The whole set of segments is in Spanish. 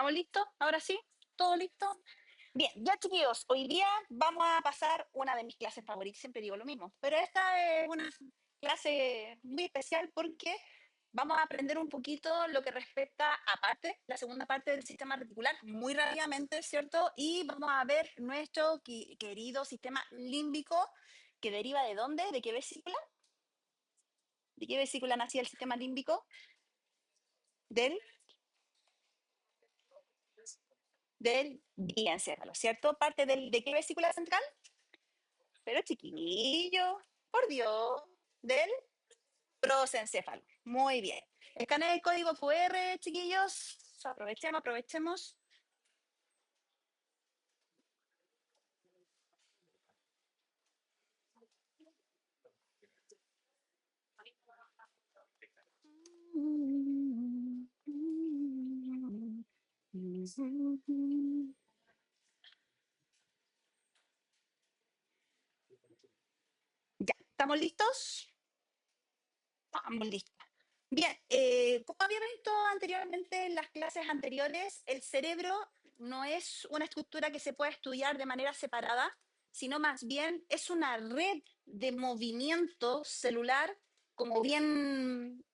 ¿Estamos listos? ¿Ahora sí? ¿Todo listo? Bien, ya chiquillos, hoy día vamos a pasar una de mis clases favoritas, siempre digo lo mismo, pero esta es una clase muy especial porque vamos a aprender un poquito lo que respecta, aparte, la segunda parte del sistema reticular, muy rápidamente, ¿cierto? Y vamos a ver nuestro querido sistema límbico, que deriva de dónde, de qué vesícula nacía el sistema límbico, del del diencéfalo, ¿cierto? Parte ¿de qué vesícula central? Pero chiquillo, por Dios, del prosencéfalo. Muy bien. Escanea el código QR, chiquillos. Aprovechemos. Ya, ¿estamos listos? Vamos, listo. Bien, como había visto anteriormente en las clases anteriores, el cerebro no es una estructura que se pueda estudiar de manera separada, sino más bien es una red de movimiento celular, como bien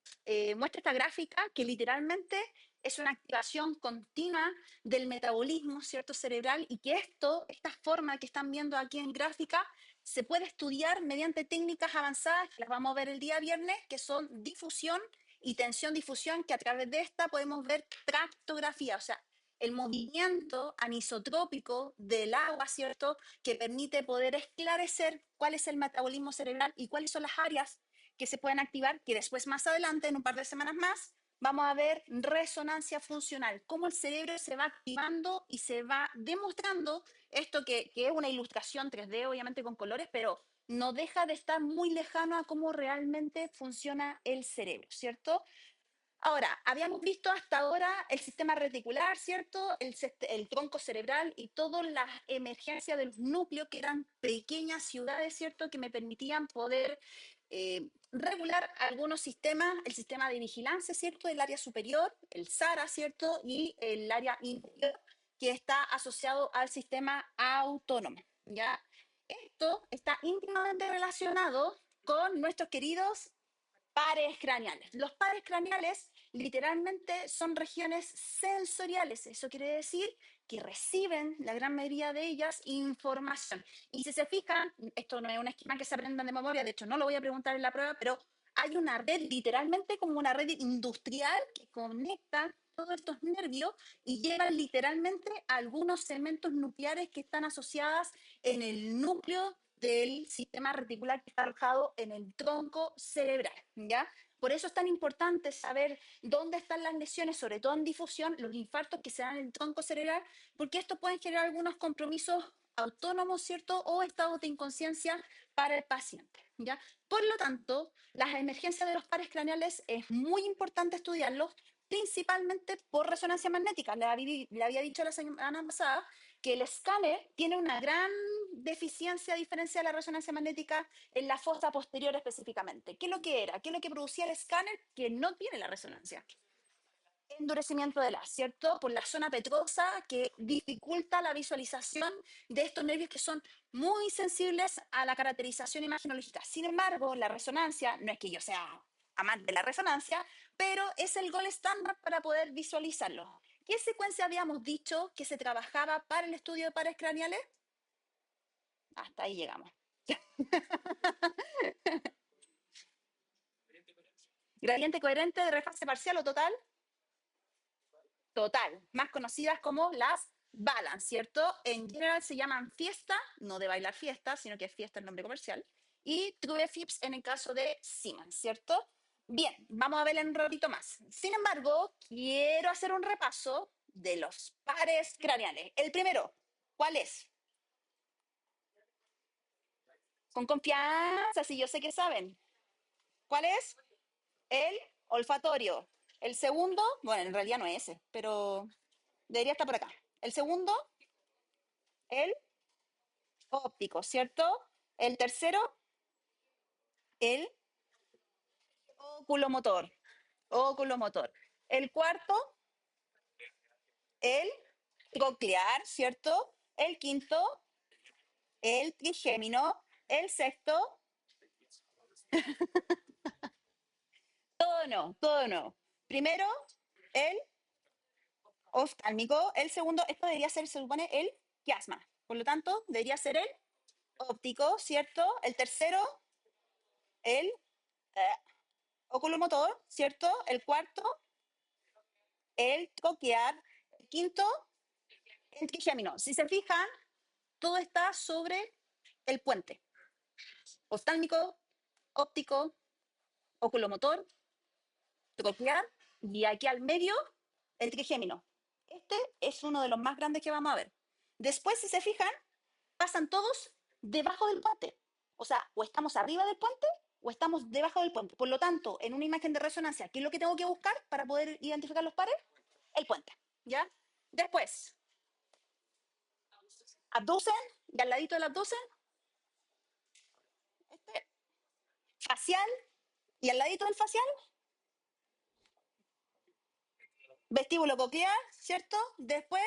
muestra esta gráfica, que literalmente es una activación continua del metabolismo, ¿cierto?, cerebral, y que esta forma que están viendo aquí en gráfica, se puede estudiar mediante técnicas avanzadas, que las vamos a ver el día viernes, que son difusión y tensión-difusión, que a través de esta podemos ver tractografía, o sea, el movimiento anisotrópico del agua, ¿cierto?, que permite poder esclarecer cuál es el metabolismo cerebral y cuáles son las áreas que se pueden activar, que después más adelante, en un par de semanas más, vamos a ver resonancia funcional, cómo el cerebro se va activando y se va demostrando esto que es una ilustración 3D, obviamente con colores, pero no deja de estar muy lejano a cómo realmente funciona el cerebro, ¿cierto? Ahora, habíamos visto hasta ahora el sistema reticular, ¿cierto? El tronco cerebral y todas las emergencias del núcleo, que eran pequeñas ciudades, ¿cierto? Que me permitían poder regular algunos sistemas, el sistema de vigilancia, ¿cierto? El área superior, el SARA, ¿cierto? Y el área inferior, que está asociado al sistema autónomo, ¿ya? Esto está íntimamente relacionado con nuestros queridos pares craneales. Los pares craneales literalmente son regiones sensoriales. Eso quiere decir que reciben, la gran mayoría de ellas, información. Y si se fijan, esto no es un esquema que se aprendan de memoria, de hecho no lo voy a preguntar en la prueba, pero hay una red, literalmente como una red industrial, que conecta todos estos nervios y llevan literalmente a algunos segmentos nucleares que están asociadas en el núcleo del sistema reticular, que está alojado en el tronco cerebral, ¿ya? Por eso es tan importante saber dónde están las lesiones, sobre todo en difusión, los infartos que se dan en el tronco cerebral, porque esto puede generar algunos compromisos autónomos, ¿cierto? O estados de inconsciencia para el paciente, ¿ya? Por lo tanto, las emergencias de los pares craneales es muy importante estudiarlos, principalmente por resonancia magnética. Le había dicho la semana pasada que el escáner tiene una gran deficiencia, a diferencia de la resonancia magnética, en la fosa posterior específicamente. ¿Qué es lo que era? ¿Qué es lo que producía el escáner que no tiene la resonancia? Endurecimiento del haz, ¿cierto? Por la zona petrosa, que dificulta la visualización de estos nervios, que son muy sensibles a la caracterización imagenológica. Sin embargo, la resonancia, no es que yo sea amante de la resonancia, pero es el gol estándar para poder visualizarlo. ¿Qué secuencia habíamos dicho que se trabajaba para el estudio de pares craneales? Hasta ahí llegamos. Gradiente coherente de refase parcial o total. Total, más conocidas como las balance, ¿cierto? En general se llaman fiesta, no de bailar fiesta, sino que es fiesta el nombre comercial, y True Fips en el caso de Siemens, ¿cierto? Bien, vamos a ver un ratito más. Sin embargo, quiero hacer un repaso de los pares craneales. El primero, ¿cuál es? Con confianza, si yo sé que saben. ¿Cuál es? El olfatorio. El segundo, bueno, en realidad no es ese, pero debería estar por acá. El segundo, el óptico, ¿cierto? El tercero, el oculomotor. Oculomotor. El cuarto, el coclear, ¿cierto? El quinto, el trigémino, el sexto, todo no, todo no. Primero, el oftálmico, el segundo, esto debería ser, se supone, el quiasma. Por lo tanto, debería ser el óptico, ¿cierto? El tercero, el oculomotor, ¿cierto? El cuarto, el coquear. El quinto, el trigémino. Si se fijan, todo está sobre el puente. Oftálmico, óptico, oculomotor, troquear y aquí al medio el trigémino. Este es uno de los más grandes que vamos a ver. Después, si se fijan, pasan todos debajo del puente. O sea, o estamos arriba del puente o estamos debajo del puente. Por lo tanto, en una imagen de resonancia, ¿qué es lo que tengo que buscar para poder identificar los pares? El puente. ¿Ya? Después, abducen y al ladito del abducen, este, facial y al ladito del facial, vestíbulo coclear, ¿cierto? Después,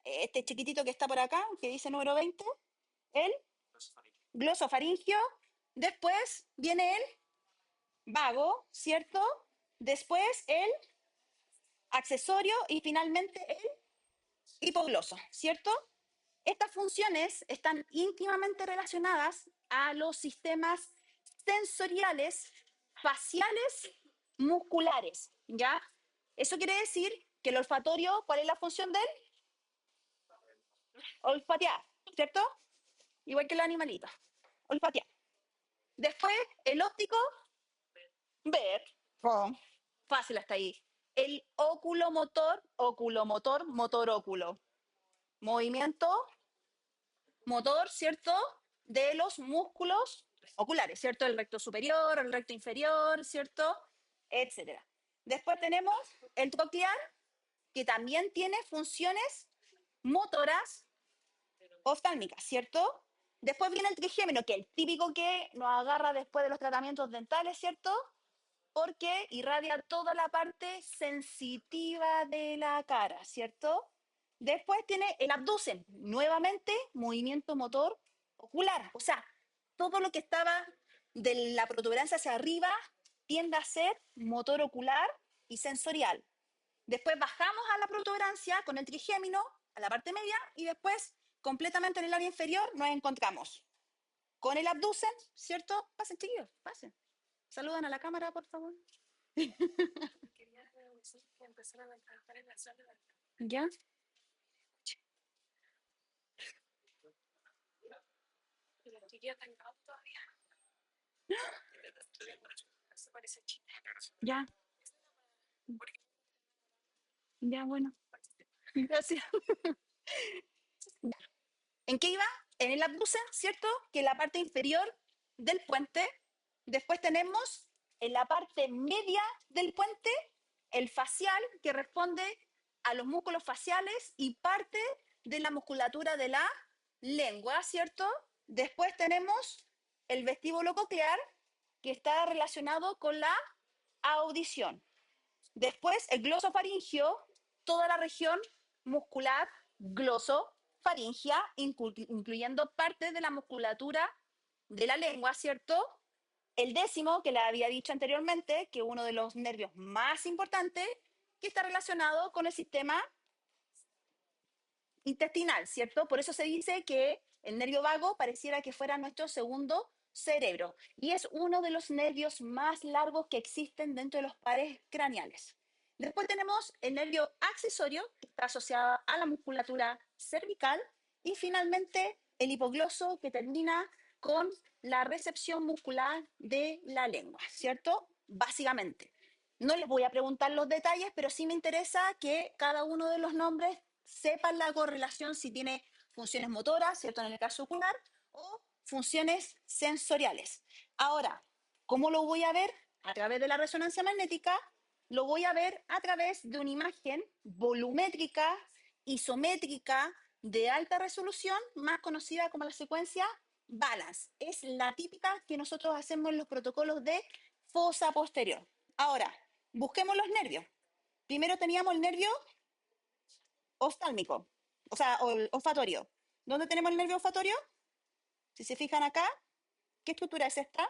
este chiquitito que está por acá, que dice número 20, el glosofaringio. Después viene el vago, ¿cierto? Después el accesorio y finalmente el hipogloso, ¿cierto? Estas funciones están íntimamente relacionadas a los sistemas sensoriales, faciales, musculares, ¿ya? Eso quiere decir que el olfatorio, ¿cuál es la función de él? Olfatear, ¿cierto? Igual que los animalitos, olfatear. Después, el óptico, ver, oh, fácil hasta ahí. El oculomotor, motor óculo. Movimiento motor, ¿cierto? De los músculos oculares, ¿cierto? El recto superior, el recto inferior, ¿cierto? Etcétera. Después tenemos el troclear, que también tiene funciones motoras oftálmicas, ¿cierto? Después viene el trigémino, que es el típico que nos agarra después de los tratamientos dentales, ¿cierto? Porque irradia toda la parte sensitiva de la cara, ¿cierto? Después tiene el abducen, nuevamente movimiento motor ocular, o sea, todo lo que estaba de la protuberancia hacia arriba tiende a ser motor ocular y sensorial. Después bajamos a la protuberancia con el trigémino, a la parte media, y después completamente en el área inferior nos encontramos con el abducen, ¿cierto? Pasen, chiquillos, pasen. Saludan a la cámara, por favor. ¿Ya? Ya, ya, bueno. Gracias. ¿En qué iba? En el abducen, ¿cierto? Que es la parte inferior del puente. Después tenemos en la parte media del puente el facial, que responde a los músculos faciales y parte de la musculatura de la lengua, ¿cierto? Después tenemos el vestíbulo coclear, que está relacionado con la audición. Después, el glosofaringio, toda la región muscular glosofaringea, incluyendo parte de la musculatura de la lengua, ¿cierto? El décimo, que le había dicho anteriormente, que uno de los nervios más importantes, que está relacionado con el sistema intestinal, ¿cierto? Por eso se dice que el nervio vago pareciera que fuera nuestro segundo cerebro y es uno de los nervios más largos que existen dentro de los pares craneales. Después tenemos el nervio accesorio, que está asociado a la musculatura cervical, y finalmente el hipogloso, que termina con la recepción muscular de la lengua, ¿cierto? Básicamente. No les voy a preguntar los detalles, pero sí me interesa que cada uno de los nombres sepan la correlación si tiene funciones motoras, ¿cierto? En el caso ocular, o funciones sensoriales. Ahora, ¿cómo lo voy a ver? A través de la resonancia magnética, lo voy a ver a través de una imagen volumétrica, isométrica, de alta resolución, más conocida como la secuencia Balance. Es la típica que nosotros hacemos en los protocolos de fosa posterior. Ahora, busquemos los nervios. Primero teníamos el nervio oftálmico, o sea, olfatorio. ¿Dónde tenemos el nervio olfatorio? Si se fijan acá, ¿qué estructura es esta?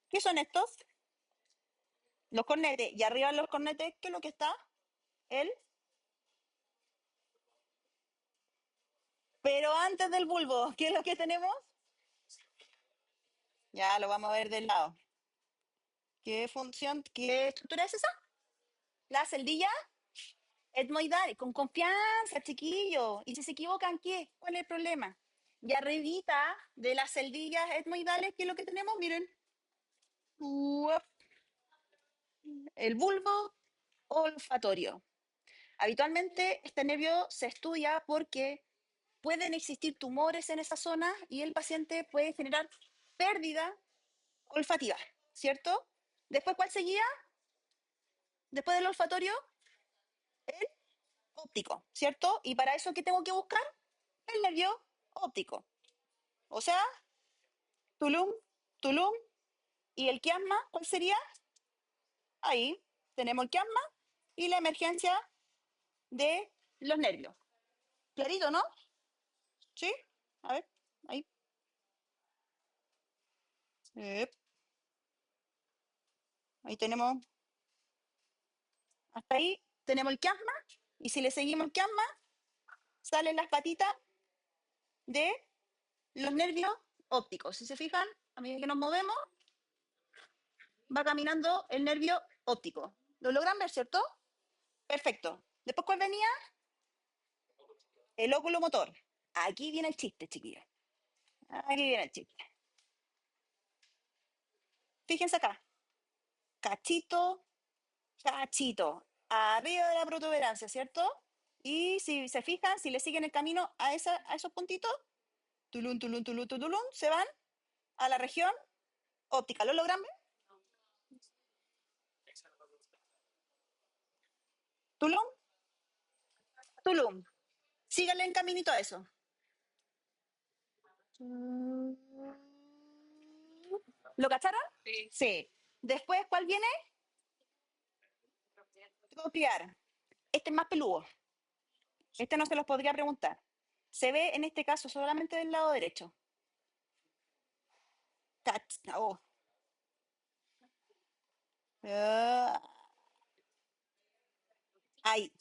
¿Qué son estos? Los cornetes. Y arriba de los cornetes, ¿qué es lo que está? El, pero antes del bulbo, ¿qué es lo que tenemos? Ya lo vamos a ver del lado. ¿Qué función, qué estructura es esa? La celdilla etmoidal. Con confianza, chiquillo. Y si se equivocan, ¿qué? ¿Cuál es el problema? Y arribita de las celdillas etmoidales, ¿qué es lo que tenemos? Miren. Uop, el bulbo olfatorio. Habitualmente este nervio se estudia porque pueden existir tumores en esa zona y el paciente puede generar pérdida olfativa, ¿cierto? Después, ¿cuál seguía? Después del olfatorio, el óptico, ¿cierto? Y para eso, ¿qué tengo que buscar? El nervio óptico. O sea, tulum, tulum, y el quiasma, ¿cuál sería? Ahí tenemos el quiasma y la emergencia de los nervios. Clarito, ¿no? ¿Sí? A ver, ahí. Eh, ahí tenemos, hasta ahí tenemos el quiasma, y si le seguimos el quiasma, salen las patitas de los nervios ópticos. Si se fijan, a medida que nos movemos, va caminando el nervio óptico. ¿Lo logran ver, cierto? Perfecto. Después, ¿cuál venía? El óculo motor. Aquí viene el chiste, chiquillos. Aquí viene el chiste. Fíjense acá. Cachito, cachito. Arriba de la protuberancia, ¿cierto? Y si se fijan, si le siguen el camino a esos puntitos, tulum, tulum, tulum, tulum, se van a la región óptica. ¿Lo logran ver? Tulum, tulum. Síganle en caminito a eso. ¿Lo cacharon? Sí. Después, ¿cuál viene? Copiar. Este es más peludo. Este no se los podría preguntar. Se ve en este caso solamente del lado derecho. Oh. Ah, ahí.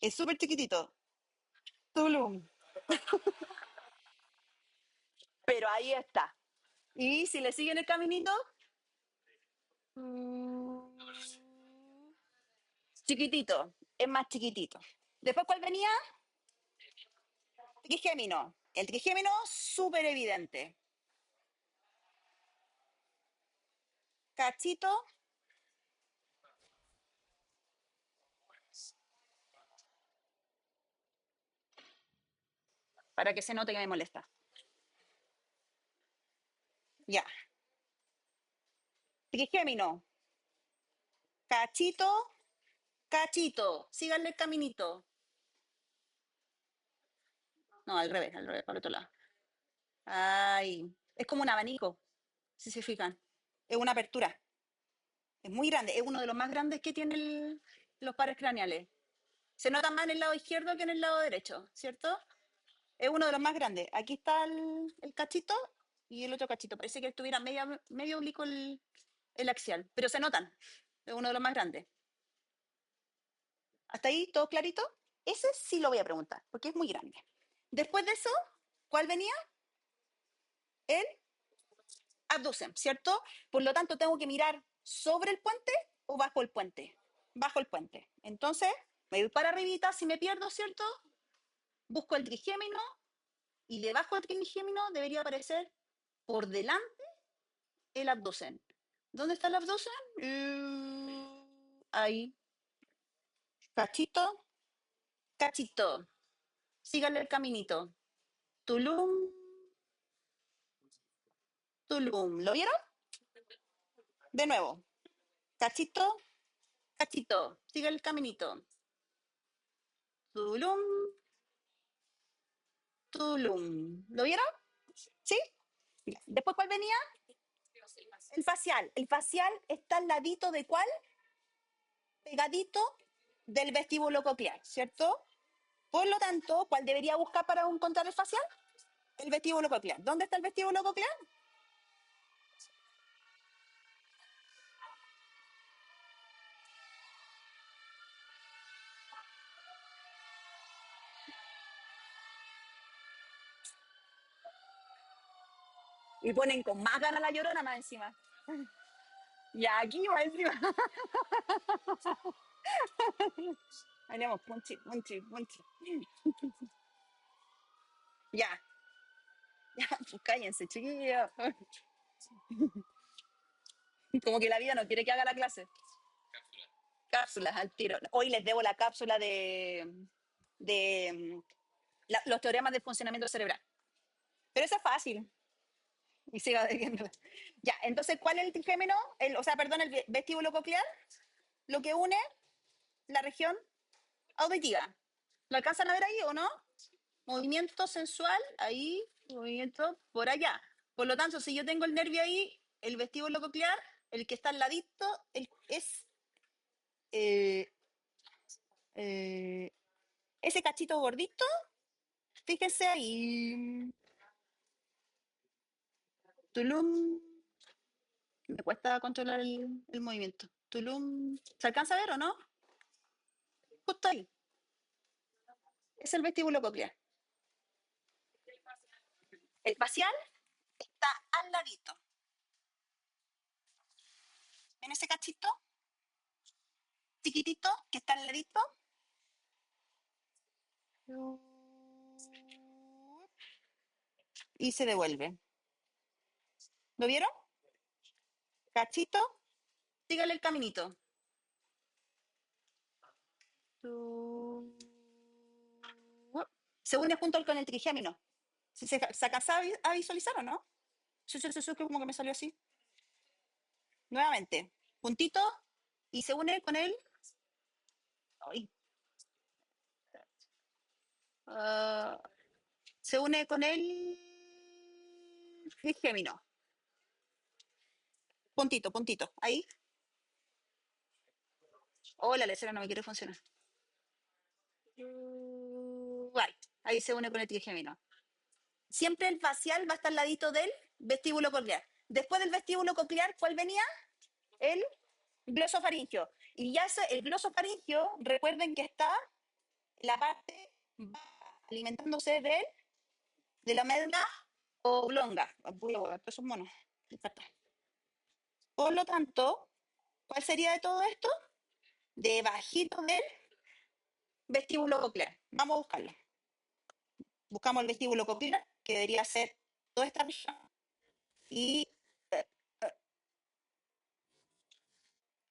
Es súper chiquitito. Tulum. Pero ahí está. Y si le siguen el caminito, chiquitito. Es más chiquitito. Después, ¿cuál venía? Trigémino. El trigémino, súper evidente. Cachito, para que se note que me molesta. Ya. Trigémino. Cachito, cachito. Síganle el caminito. No, al revés, para el otro lado. Ay, es como un abanico, si se fijan. Es una apertura. Es muy grande. Es uno de los más grandes que tiene los pares craneales. Se nota más en el lado izquierdo que en el lado derecho, ¿cierto? Es uno de los más grandes. Aquí está el cachito y el otro cachito. Parece que estuviera medio oblicuo el axial, pero se notan. Es uno de los más grandes. ¿Hasta ahí todo clarito? Ese sí lo voy a preguntar, porque es muy grande. Después de eso, ¿cuál venía? El abducen, ¿cierto? Por lo tanto, tengo que mirar sobre el puente o bajo el puente. Bajo el puente. Entonces, me voy para arribita, si me pierdo, ¿cierto? Busco el trigémino y debajo del trigémino debería aparecer por delante el abducen. ¿Dónde está el abducen? Ahí. Cachito, cachito. Síganle el caminito. Tulum, tulum. ¿Lo vieron? De nuevo. Cachito, cachito. Sigue el caminito. Tulum, tulum. ¿Lo vieron? ¿Sí? Después, ¿cuál venía? El facial está al ladito de cuál? Pegadito del vestíbulo coclear, ¿cierto? Por lo tanto, ¿cuál debería buscar para encontrar el facial? El vestíbulo coclear. ¿Dónde está el vestíbulo coclear? Y ponen con más ganas la llorona más encima. Ya aquí va encima. Haremos punchi, punchi, punchi. Ya, ya, pues cállense, chiquillos. Como que la vida no quiere que haga la clase. Cápsulas al tiro. Hoy les debo la cápsula de los teoremas del funcionamiento cerebral. Pero eso es fácil. Y siga viendo. Ya, entonces, ¿cuál es el trigémino? O sea, perdón, el vestíbulo coclear, lo que une la región auditiva. ¿Lo alcanzan a ver ahí o no? Movimiento sensual, ahí, movimiento por allá. Por lo tanto, si yo tengo el nervio ahí, el vestíbulo coclear, el que está al ladito, es eh, eh, ese cachito gordito, fíjense ahí, tulum, me cuesta controlar el movimiento. Tulum, ¿se alcanza a ver o no? Justo ahí, es el vestíbulo coclear. El facial está al ladito. ¿Ven ese cachito chiquitito que está al ladito? Y se devuelve. ¿Lo vieron? Cachito, sígale el caminito. Se une junto con el trigémino. Si se alcanza a visualizar o no. Que como que me salió así. Nuevamente, puntito y se une con el. Ay, ah, se une con el trigémino. Puntito, puntito. Ahí. Oh, la lecera no me quiere funcionar. Right. Ahí se une con el trigémino. Siempre el facial va a estar al ladito del vestíbulo coclear. Después del vestíbulo coclear, ¿cuál venía? El glosofaringio. Y ya el glosofaringio, recuerden que está en la parte baja, alimentándose de la médula oblonga. Estos son monos. Por lo tanto, ¿cuál sería de todo esto? Debajito del vestíbulo coclear. Vamos a buscarlo. Buscamos el vestíbulo coclear, que debería ser toda esta región. Y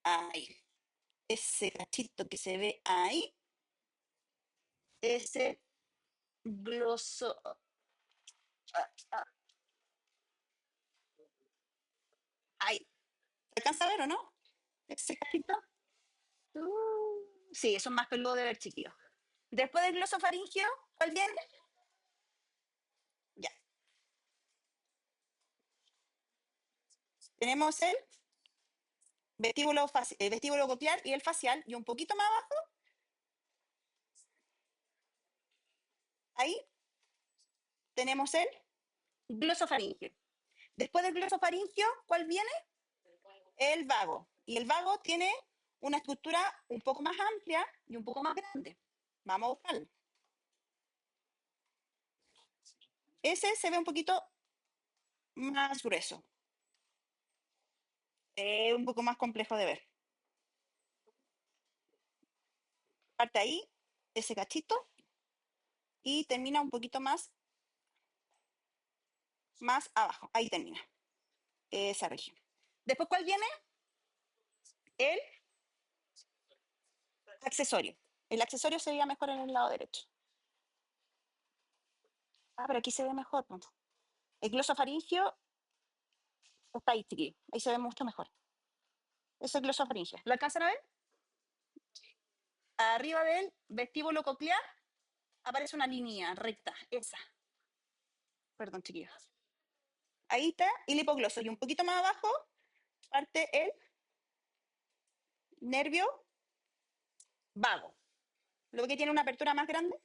ahí, ese cachito que se ve ahí, ese gloso. Ahí. ¿Se alcanza a ver o no? Ese cachito. Sí, eso es más peludo de ver, chiquillos. Después del glosofaringio, ¿cuál viene? Ya. Tenemos el vestíbulo coclear y el facial, y un poquito más abajo, ahí tenemos el glosofaringio. Después del glosofaringio, ¿cuál viene? El vago. Y el vago tiene una estructura un poco más amplia y un poco más grande. Vamos a buscarlo. Ese se ve un poquito más grueso, un poco más complejo de ver. Parte ahí, ese cachito, y termina un poquito más abajo. Ahí termina esa región. Después, ¿cuál viene? El accesorio. El accesorio se veía mejor en el lado derecho. Ah, pero aquí se ve mejor. ¿No? El glosofaringio está ahí, chiqui. Ahí se ve mucho mejor. Ese es el glosofaringio. ¿Lo alcanzan a ver? Arriba del vestíbulo coclear aparece una línea recta. Esa. Perdón, chiquillos. Ahí está el hipogloso. Y un poquito más abajo parte el nervio vago. Lo que tiene una apertura más grande,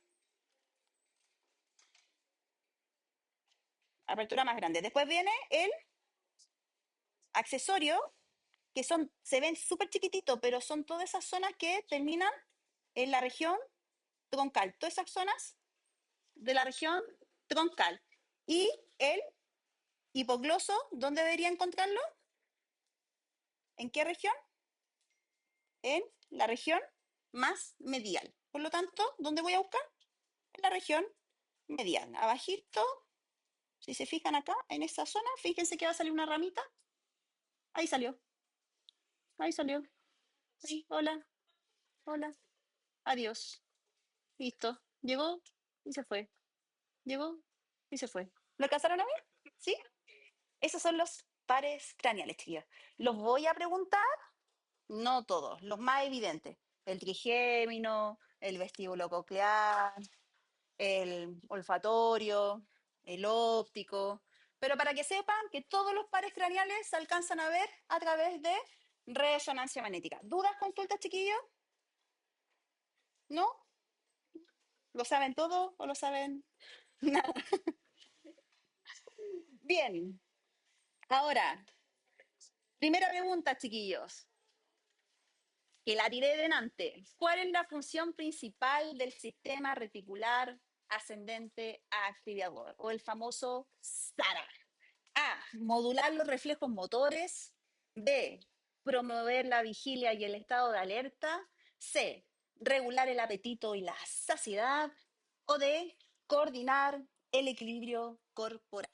apertura más grande. Después viene el accesorio, que son, se ven súper chiquititos, pero son todas esas zonas que terminan en la región troncal. Todas esas zonas de la región troncal. Y el hipogloso, ¿dónde debería encontrarlo? ¿En qué región? En la región más medial. Por lo tanto, ¿dónde voy a buscar? En la región medial. Abajito, si se fijan acá, en esa zona, fíjense que va a salir una ramita. Ahí salió, ahí salió. Ahí, hola, hola, adiós. Listo. Llegó y se fue. Llegó y se fue. ¿Lo alcanzaron a ver? ¿Sí? Esos son los pares craneales, chiquillos. Los voy a preguntar, no todos, los más evidentes. El trigémino, el vestíbulo coclear, el olfatorio, el óptico. Pero para que sepan que todos los pares craneales se alcanzan a ver a través de resonancia magnética. ¿Dudas, consultas, chiquillos? ¿No? ¿Lo saben todo o lo saben? Bien. Ahora, primera pregunta, chiquillos, que la tiré delante. ¿Cuál es la función principal del sistema reticular ascendente activador o el famoso SARA? A. Modular los reflejos motores. B. Promover la vigilia y el estado de alerta. C. Regular el apetito y la saciedad. O D. Coordinar el equilibrio corporal.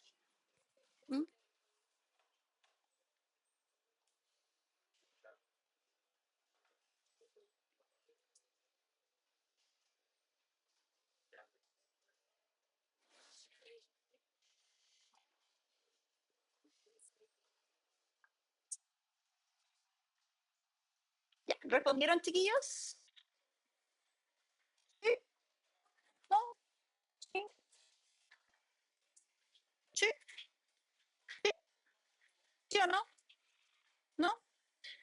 ¿Mm? ¿Ya? ¿Respondieron, chiquillos? Sí, no, sí, sí, sí o no, no.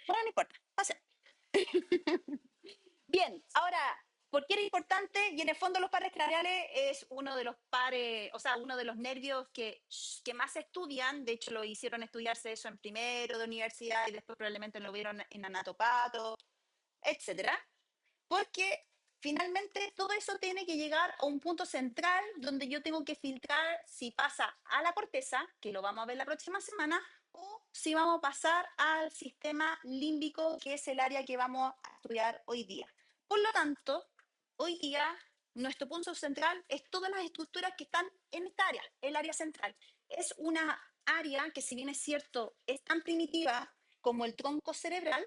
Bueno, no importa. Pase. Bien, ahora, ¿por qué era importante? Y en el fondo los pares craneales es uno de los pares, o sea, uno de los nervios que más se estudian. De hecho, lo hicieron estudiarse eso en primero de universidad y después probablemente lo vieron en anatopato, etcétera. Porque finalmente todo eso tiene que llegar a un punto central donde yo tengo que filtrar si pasa a la corteza, que lo vamos a ver la próxima semana, o si vamos a pasar al sistema límbico, que es el área que vamos a estudiar hoy día. Por lo tanto, hoy día nuestro punto central es todas las estructuras que están en esta área, el área central. Es una área que, si bien es cierto, es tan primitiva como el tronco cerebral,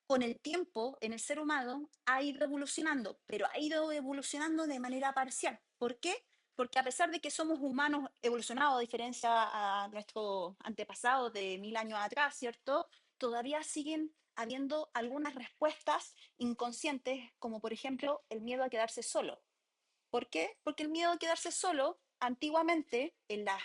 con el tiempo en el ser humano ha ido evolucionando, pero ha ido evolucionando de manera parcial. ¿Por qué? Porque a pesar de que somos humanos evolucionados, a diferencia a nuestros antepasados de 1000 años atrás, ¿cierto? Todavía siguen habiendo algunas respuestas inconscientes, como por ejemplo el miedo a quedarse solo. ¿Por qué? Porque el miedo a quedarse solo, antiguamente, en las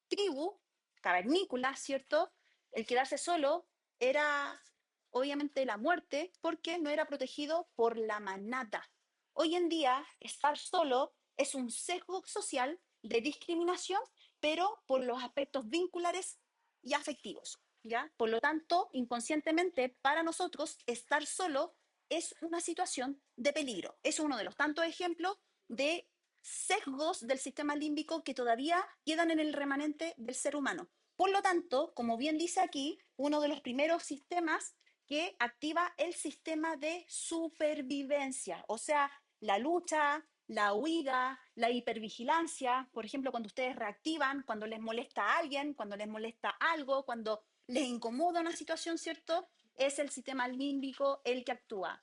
tribus cavernícolas, ¿cierto? El quedarse solo era obviamente la muerte porque no era protegido por la manada. Hoy en día, estar solo es un sesgo social de discriminación, pero por los aspectos vinculares y afectivos, ¿ya? Por lo tanto, inconscientemente, para nosotros, estar solo es una situación de peligro. Es uno de los tantos ejemplos de sesgos del sistema límbico que todavía quedan en el remanente del ser humano. Por lo tanto, como bien dice aquí, uno de los primeros sistemas que activa el sistema de supervivencia, o sea, la lucha, la huida, la hipervigilancia, por ejemplo, cuando ustedes reactivan, cuando les molesta a alguien, cuando les molesta algo, cuando les incomoda una situación, ¿cierto? Es el sistema límbico el que actúa.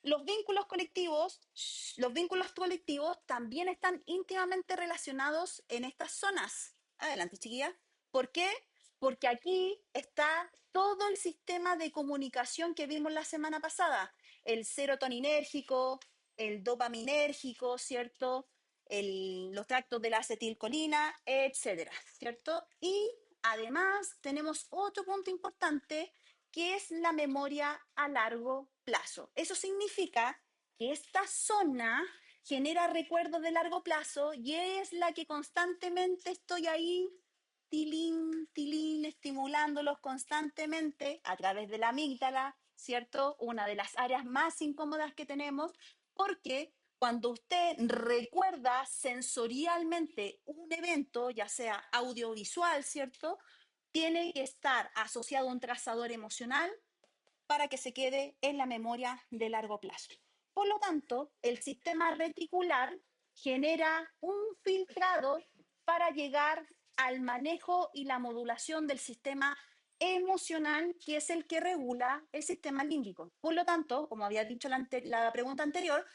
Los vínculos colectivos también están íntimamente relacionados en estas zonas. Adelante, chiquilla. ¿Por qué? Porque aquí está todo el sistema de comunicación que vimos la semana pasada. El serotoninérgico, el dopaminérgico, ¿cierto? Los tractos de la acetilcolina, etcétera, ¿cierto? Y además tenemos otro punto importante ¿qué es la memoria a largo plazo? Eso significa que esta zona genera recuerdos de largo plazo y es la que constantemente estoy ahí, tilín, tilín, estimulándolos constantemente a través de la amígdala, ¿cierto? Una de las áreas más incómodas que tenemos, porque cuando usted recuerda sensorialmente un evento, ya sea audiovisual, ¿cierto? Tiene que estar asociado a un trazador emocional para que se quede en la memoria de largo plazo. Por lo tanto, el sistema reticular genera un filtrado para llegar al manejo y la modulación del sistema emocional, que es el que regula el sistema límbico. Por lo tanto, como había dicho la pregunta anterior,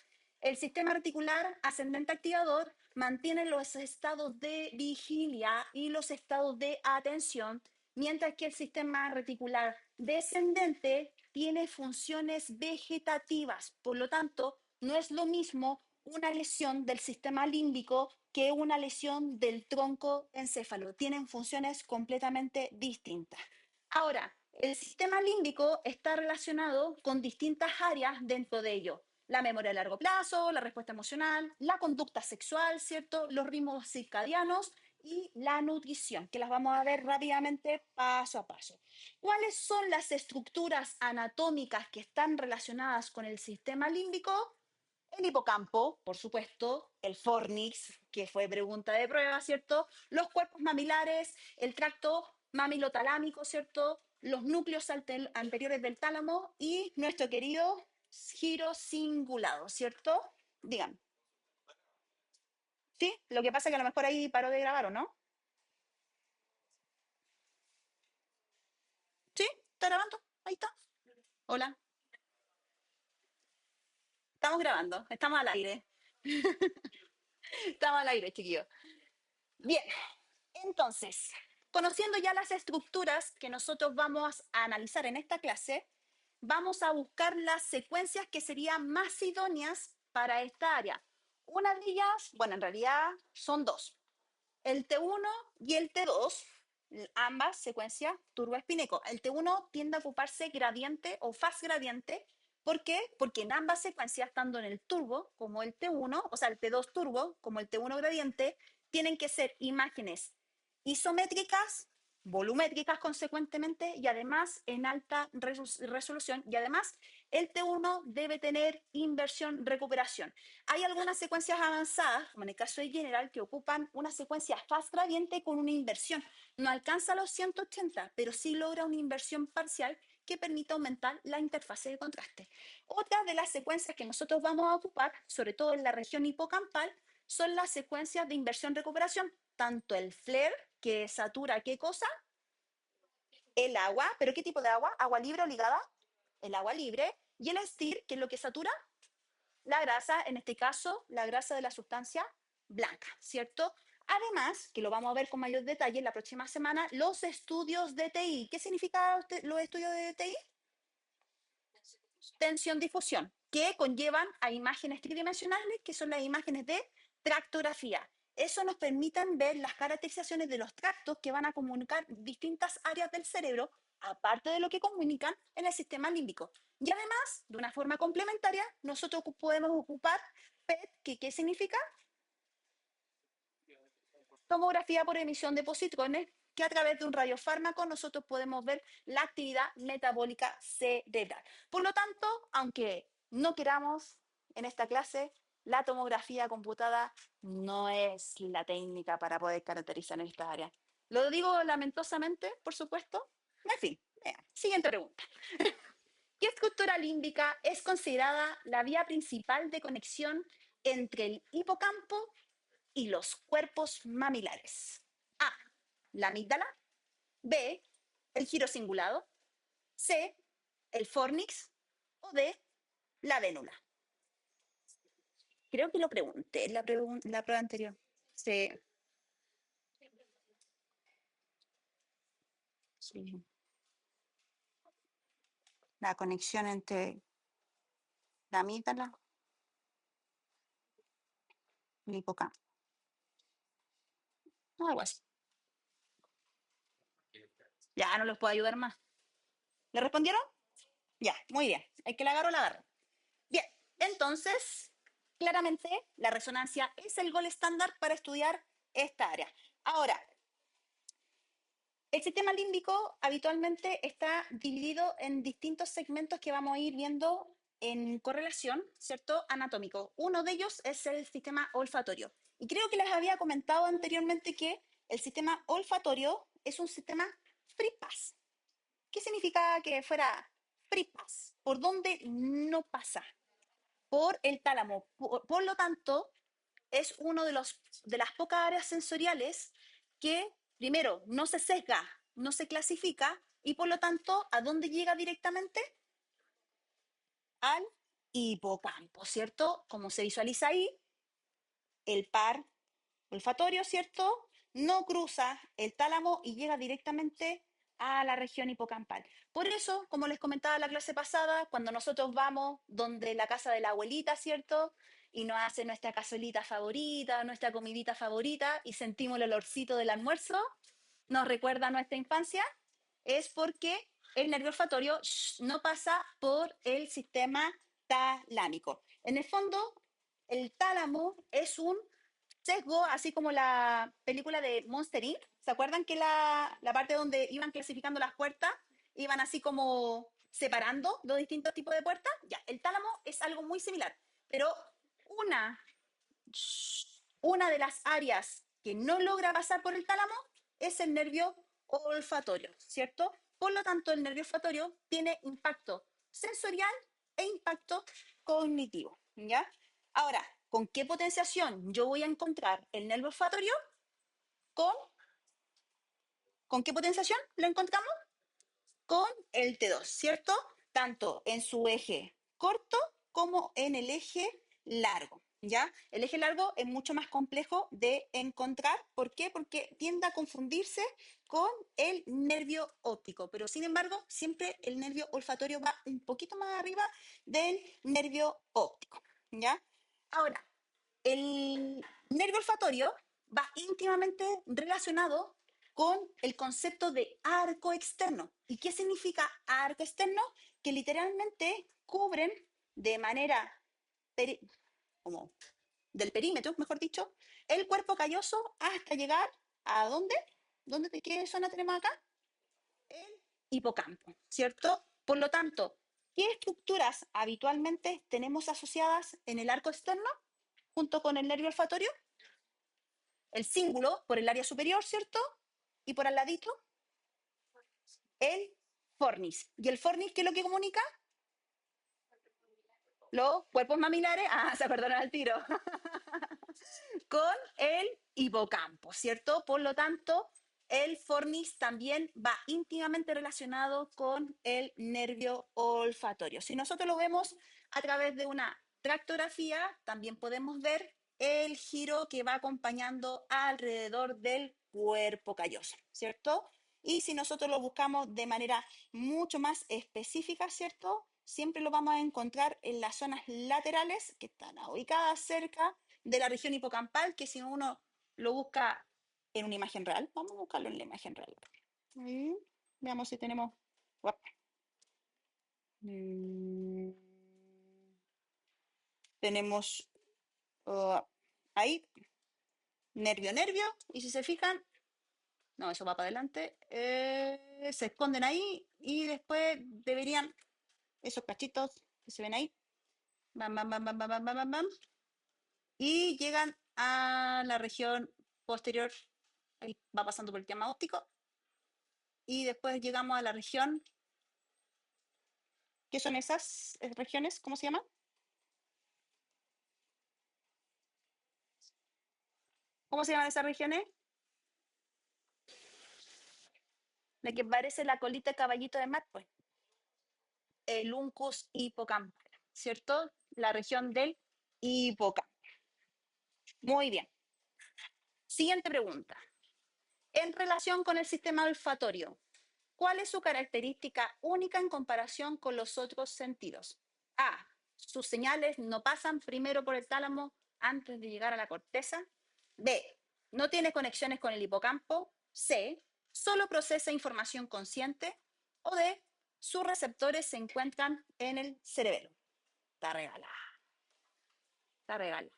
el sistema reticular ascendente activador mantiene los estados de vigilia y los estados de atención, mientras que el sistema reticular descendente tiene funciones vegetativas. Por lo tanto, no es lo mismo una lesión del sistema límbico que una lesión del tronco encéfalo. Tienen funciones completamente distintas. Ahora, el sistema límbico está relacionado con distintas áreas dentro de ello. La memoria a largo plazo, la respuesta emocional, la conducta sexual, ¿cierto? Los ritmos circadianos y la nutrición, que las vamos a ver rápidamente paso a paso. ¿Cuáles son las estructuras anatómicas que están relacionadas con el sistema límbico? El hipocampo, por supuesto, el fornix, que fue pregunta de prueba, ¿cierto? Los cuerpos mamilares, el tracto mamilotalámico, ¿cierto? Los núcleos anteriores del tálamo y nuestro querido giro cingulado, ¿cierto? Digan, ¿sí? Lo que pasa es que a lo mejor ahí paró de grabar, ¿o no? ¿Sí? ¿Está grabando? Ahí está. Hola. Estamos grabando, estamos al aire. Estamos al aire, chiquillos. Bien, entonces, conociendo ya las estructuras que nosotros vamos a analizar en esta clase, vamos a buscar las secuencias que serían más idóneas para esta área. Una de ellas, bueno, en realidad son dos, el T1 y el T2, ambas secuencias turboespineco. El T1 tiende a ocuparse gradiente o fast gradiente. ¿Por qué? Porque en ambas secuencias, tanto en el turbo como el T1, o sea, el T2 turbo como el T1 gradiente, tienen que ser imágenes isométricas, volumétricas consecuentemente y además en alta resolución. Y además el T1 debe tener inversión recuperación. Hay algunas secuencias avanzadas, como en el caso de General, que ocupan una secuencia fast gradiente con una inversión. No alcanza los 180, pero sí logra una inversión parcial que permite aumentar la interfase de contraste. Otra de las secuencias que nosotros vamos a ocupar, sobre todo en la región hipocampal, son las secuencias de inversión-recuperación, tanto el FLAIR, que satura qué cosa, el agua, pero ¿qué tipo de agua? ¿Agua libre o ligada? El agua libre, y el STIR, que es lo que satura la grasa, en este caso, la grasa de la sustancia blanca, ¿cierto? Además, que lo vamos a ver con mayor detalle la próxima semana, los estudios de TI. ¿Qué significa los estudios de TI? Tensión-difusión, que conllevan a imágenes tridimensionales, que son las imágenes de tractografía. Eso nos permite ver las caracterizaciones de los tractos que van a comunicar distintas áreas del cerebro, aparte de lo que comunican en el sistema límbico. Y además, de una forma complementaria, nosotros podemos ocupar PET, que ¿qué significa? Tomografía por emisión de positrones, que a través de un radiofármaco nosotros podemos ver la actividad metabólica cerebral. Por lo tanto, aunque no queramos en esta clase, la tomografía computada no es la técnica para poder caracterizar en esta área. Lo digo lamentosamente, por supuesto. En fin, siguiente pregunta. ¿Qué estructura límbica es considerada la vía principal de conexión entre el hipocampo y los cuerpos mamilares? A, la amígdala. B, el giro cingulado. C, el fornix. O D, la vénula. Creo que lo pregunté en la prueba anterior. Sí, sí. La conexión entre la amígdala y el hipocampo. Algo así. Ya no les puedo ayudar más. ¿Le respondieron? Ya, muy bien. El que la agarró, la agarró. Bien, entonces, claramente la resonancia es el gol estándar para estudiar esta área. Ahora, el sistema límbico habitualmente está dividido en distintos segmentos que vamos a ir viendo en correlación, ¿cierto? Anatómico. Uno de ellos es el sistema olfatorio. Y creo que les había comentado anteriormente que el sistema olfatorio es un sistema free pass. ¿Qué significa que fuera free pass? Por donde no pasa, por el tálamo. Por lo tanto, es uno de las pocas áreas sensoriales que, primero, no se sesga, no se clasifica y por lo tanto, ¿a dónde llega directamente? Al hipocampo, ¿cierto? Como se visualiza ahí, el par olfatorio, ¿cierto? No cruza el tálamo y llega directamente a la región hipocampal. Por eso, como les comentaba en la clase pasada, cuando nosotros vamos donde la casa de la abuelita, ¿cierto? Y nos hace nuestra cazuelita favorita, nuestra comidita favorita y sentimos el olorcito del almuerzo, nos recuerda a nuestra infancia, es porque el nervio olfatorio no pasa por el sistema talámico. En el fondo, el tálamo es un sesgo, así como la película de Monster Inc. ¿Se acuerdan que la parte donde iban clasificando las puertas, iban así como separando los distintos tipos de puertas? Ya, el tálamo es algo muy similar, pero una una de las áreas que no logra pasar por el tálamo es el nervio olfatorio, ¿cierto? Por lo tanto, el nervio olfatorio tiene impacto sensorial e impacto cognitivo, ¿ya? Ahora, ¿con qué potenciación yo voy a encontrar el nervio olfatorio? ¿Con, ¿con qué potenciación lo encontramos? Con el T2, ¿cierto? Tanto en su eje corto como en el eje largo, ¿ya? El eje largo es mucho más complejo de encontrar. ¿Por qué? Porque tiende a confundirse con el nervio óptico, pero sin embargo, siempre el nervio olfatorio va un poquito más arriba del nervio óptico, ¿ya? Ahora, el nervio olfatorio va íntimamente relacionado con el concepto de arco externo. ¿Y qué significa arco externo? Que literalmente cubren de manera como del perímetro, mejor dicho, el cuerpo calloso hasta llegar a ¿dónde? ¿Qué zona tenemos acá? El hipocampo, ¿cierto? Por lo tanto, ¿qué estructuras habitualmente tenemos asociadas en el arco externo junto con el nervio olfatorio? El cíngulo por el área superior, ¿cierto? Y por al ladito, el fornis. ¿Y el fornis qué es lo que comunica? Los cuerpos mamilares. Ah, se acordaron al tiro. Con el hipocampo, ¿cierto? Por lo tanto, el fornis también va íntimamente relacionado con el nervio olfatorio. Si nosotros lo vemos a través de una tractografía, también podemos ver el giro que va acompañando alrededor del cuerpo calloso, ¿cierto? Y si nosotros lo buscamos de manera mucho más específica, ¿cierto? Siempre lo vamos a encontrar en las zonas laterales que están ubicadas cerca de la región hipocampal, que si uno lo busca en una imagen real, vamos a buscarlo en la imagen real. Y veamos si tenemos. Mm, tenemos ahí nervio, nervio, y si se fijan, no, eso va para adelante, se esconden ahí y después deberían, esos cachitos que se ven ahí, bam, bam, bam, bam, bam, bam, bam, bam, y llegan a la región posterior, ahí va pasando por el tema óptico, y después llegamos a la región. ¿Qué son esas regiones? ¿Cómo se llaman? ¿Cómo se llaman esas regiones? La que parece la colita de caballito de mar, pues. El uncus hipocampal, ¿cierto? La región del hipocampo. Muy bien. Siguiente pregunta. En relación con el sistema olfatorio, ¿cuál es su característica única en comparación con los otros sentidos? A. Sus señales no pasan primero por el tálamo antes de llegar a la corteza. B. No tiene conexiones con el hipocampo. C. Solo procesa información consciente. O D. sus receptores se encuentran en el cerebelo. Está regalada, está regalada.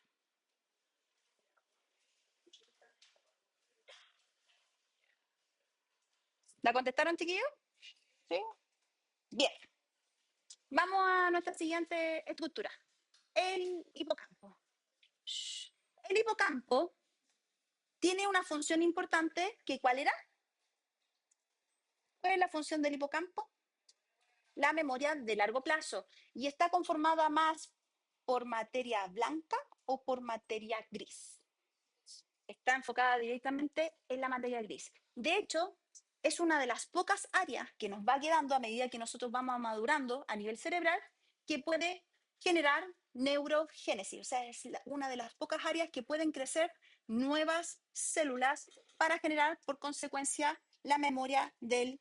¿La contestaron, chiquillos? Sí. Bien. Vamos a nuestra siguiente estructura. El hipocampo. El hipocampo tiene una función importante, que ¿cuál era? ¿Cuál es la función del hipocampo? La memoria de largo plazo. Y está conformada más por materia blanca o por materia gris. Está enfocada directamente en la materia gris. De hecho, es una de las pocas áreas que nos va quedando a medida que nosotros vamos madurando a nivel cerebral que puede generar neurogénesis. O sea, es una de las pocas áreas que pueden crecer nuevas células para generar, por consecuencia, la memoria de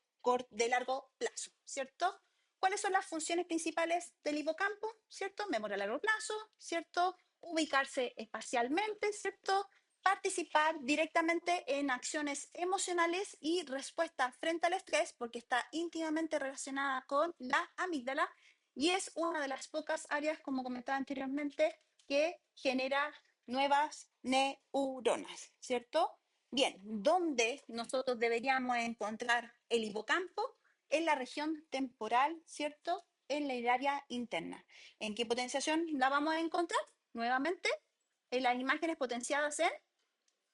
largo plazo, ¿cierto? ¿Cuáles son las funciones principales del hipocampo? ¿Cierto? Memoria a largo plazo, ¿cierto? Ubicarse espacialmente, ¿cierto? Participar directamente en acciones emocionales y respuesta frente al estrés, porque está íntimamente relacionada con la amígdala y es una de las pocas áreas, como comentaba anteriormente, que genera nuevas neuronas, ¿cierto? Bien, ¿dónde nosotros deberíamos encontrar el hipocampo? En la región temporal, ¿cierto? En el área interna. ¿En qué potenciación la vamos a encontrar? Nuevamente, en las imágenes potenciadas en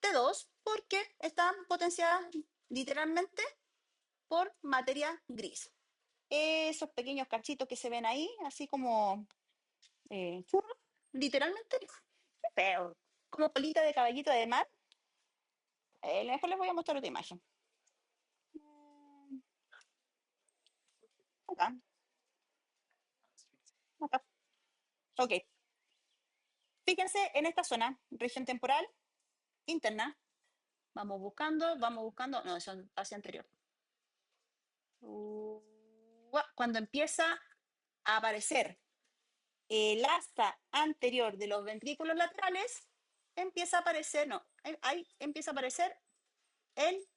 T2, porque están potenciadas literalmente por materia gris. Esos pequeños cachitos que se ven ahí, así como churros, literalmente, qué feo, como colita de caballito de mar. Mejor les voy a mostrar otra imagen. Acá, acá. Ok, fíjense en esta zona, región temporal interna. Vamos buscando. No, eso es hacia anterior. Cuando empieza a aparecer el asta anterior de los ventrículos laterales, empieza a aparecer, no, ahí empieza a aparecer el